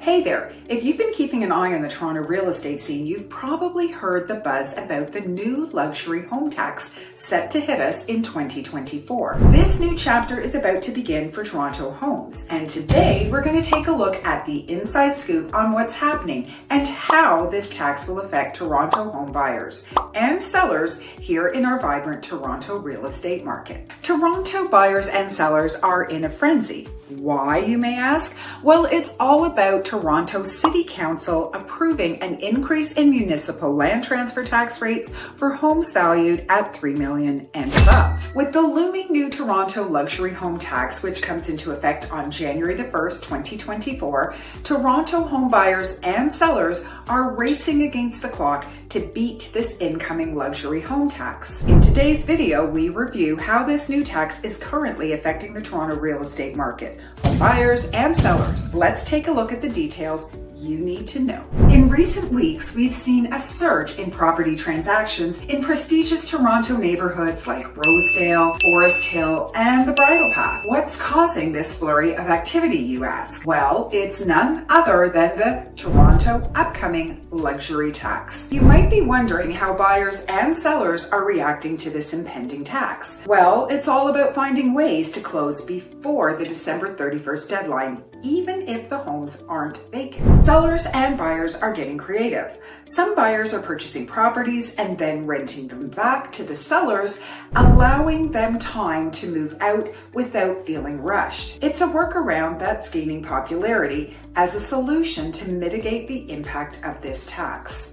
Hey there, if you've been keeping an eye on the Toronto real estate scene, you've probably heard the buzz about the new luxury home tax set to hit us in 2024. This new chapter is about to begin for Toronto homes, and today we're going to take a look at the inside scoop on what's happening and how this tax will affect Toronto home buyers and sellers here in our vibrant Toronto real estate market. Toronto buyers and sellers are in a frenzy. Why, you may ask? Well, it's all about Toronto City Council approving an increase in municipal land transfer tax rates for homes valued at $3 million and above. With the looming new Toronto luxury home tax, which comes into effect on January the 1st, 2024, Toronto home buyers and sellers are racing against the clock to beat this incoming luxury home tax. In today's video, we review how this new tax is currently affecting the Toronto real estate market, home buyers and sellers. Let's take a look at the details you need to know. In recent weeks, we've seen a surge in property transactions in prestigious Toronto neighborhoods like Rosedale, Forest Hill, and the Bridle Path. What's causing this flurry of activity, you ask? Well, it's none other than the Toronto upcoming luxury tax. You might be wondering how buyers and sellers are reacting to this impending tax. Well, it's all about finding ways to close before the December 31st deadline, even if the homes aren't vacant. Sellers and buyers are getting creative. Some buyers are purchasing properties and then renting them back to the sellers, allowing them time to move out without feeling rushed. It's a workaround that's gaining popularity as a solution to mitigate the impact of this tax.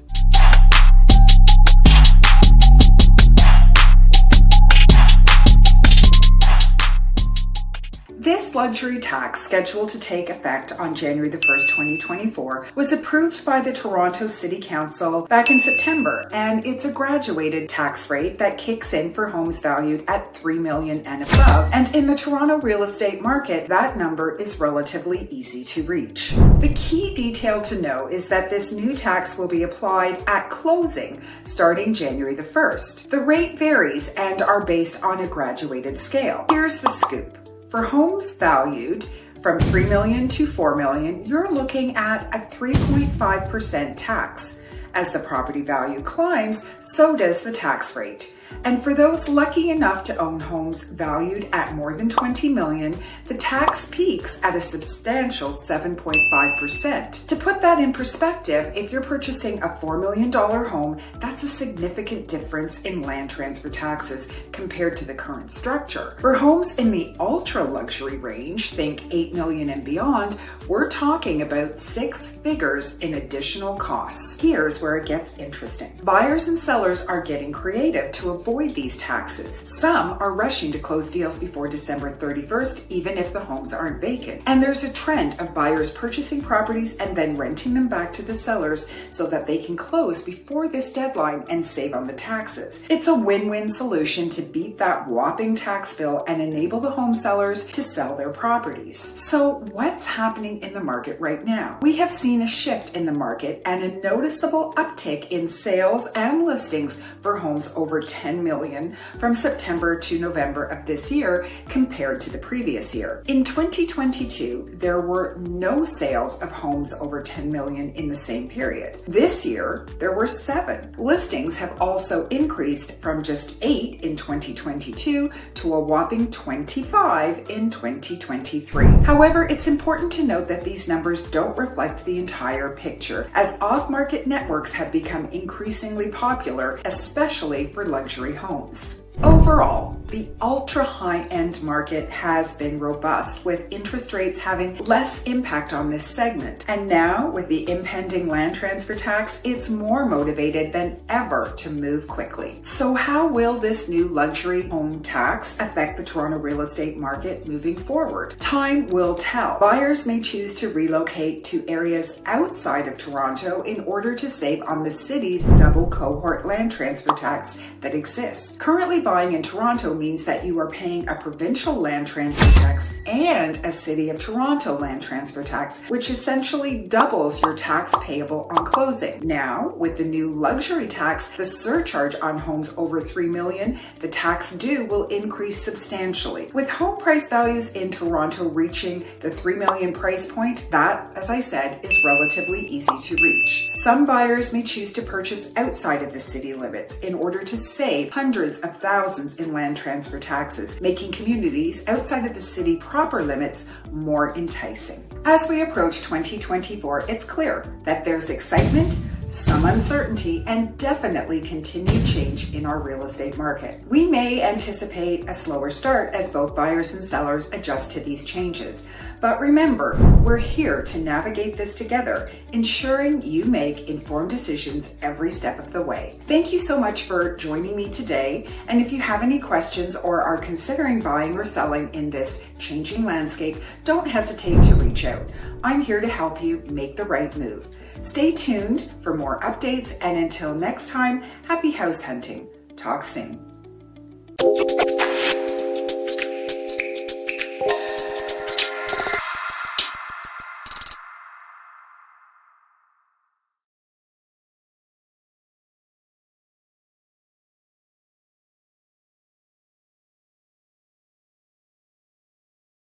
This luxury tax, scheduled to take effect on January the 1st, 2024, was approved by the Toronto City Council back in September, and it's a graduated tax rate that kicks in for homes valued at $3 million and above. And in the Toronto real estate market, that number is relatively easy to reach. The key detail to know is that this new tax will be applied at closing starting January the 1st. The rate varies and are based on a graduated scale. Here's the scoop. For homes valued from $3 million to $4 million, you're looking at a 3.5% tax. As the property value climbs, so does the tax rate. And for those lucky enough to own homes valued at more than $20 million, the tax peaks at a substantial 7.5%. To put that in perspective, if you're purchasing a $4 million home, that's a significant difference in land transfer taxes compared to the current structure. For homes in the ultra luxury range, think $8 million and beyond, we're talking about 6 figures in additional costs. Here's where it gets interesting. Buyers and sellers are getting creative to avoid these taxes. Some are rushing to close deals before December 31st, even if the homes aren't vacant. And there's a trend of buyers purchasing properties and then renting them back to the sellers so that they can close before this deadline and save on the taxes. It's a win-win solution to beat that whopping tax bill and enable the home sellers to sell their properties. So what's happening in the market right now? We have seen a shift in the market and a noticeable uptick in sales and listings for homes over $10 million from September to November of this year compared to the previous year. In 2022, there were no sales of homes over $10 million in the same period. This year, there were 7. Listings have also increased from just 8 in 2022 to a whopping 25 in 2023. However, it's important to note that these numbers don't reflect the entire picture, as off-market networks have become increasingly popular, especially for luxury homes. Overall, the ultra high-end market has been robust, with interest rates having less impact on this segment. And now, with the impending land transfer tax, it's more motivated than ever to move quickly. So how will this new luxury home tax affect the Toronto real estate market moving forward? Time will tell. Buyers may choose to relocate to areas outside of Toronto in order to save on the city's double cohort land transfer tax that exists. Currently, buying in Toronto means that you are paying a provincial land transfer tax and a City of Toronto land transfer tax, which essentially doubles your tax payable on closing. Now, with the new luxury tax, the surcharge on homes over $3 million, the tax due will increase substantially. With home price values in Toronto reaching the $3 million price point, that, as I said, is relatively easy to reach. Some buyers may choose to purchase outside of the city limits in order to save hundreds of thousands in land transfer taxes, making communities outside of the city proper limits more enticing. As we approach 2024, it's clear that there's excitement, some uncertainty, and definitely continued change in our real estate market. We may anticipate a slower start as both buyers and sellers adjust to these changes. But remember, we're here to navigate this together, ensuring you make informed decisions every step of the way. Thank you so much for joining me today. And if you have any questions or are considering buying or selling in this changing landscape, don't hesitate to reach out. I'm here to help you make the right move. Stay tuned for more updates, and until next time, happy house hunting. Talk soon.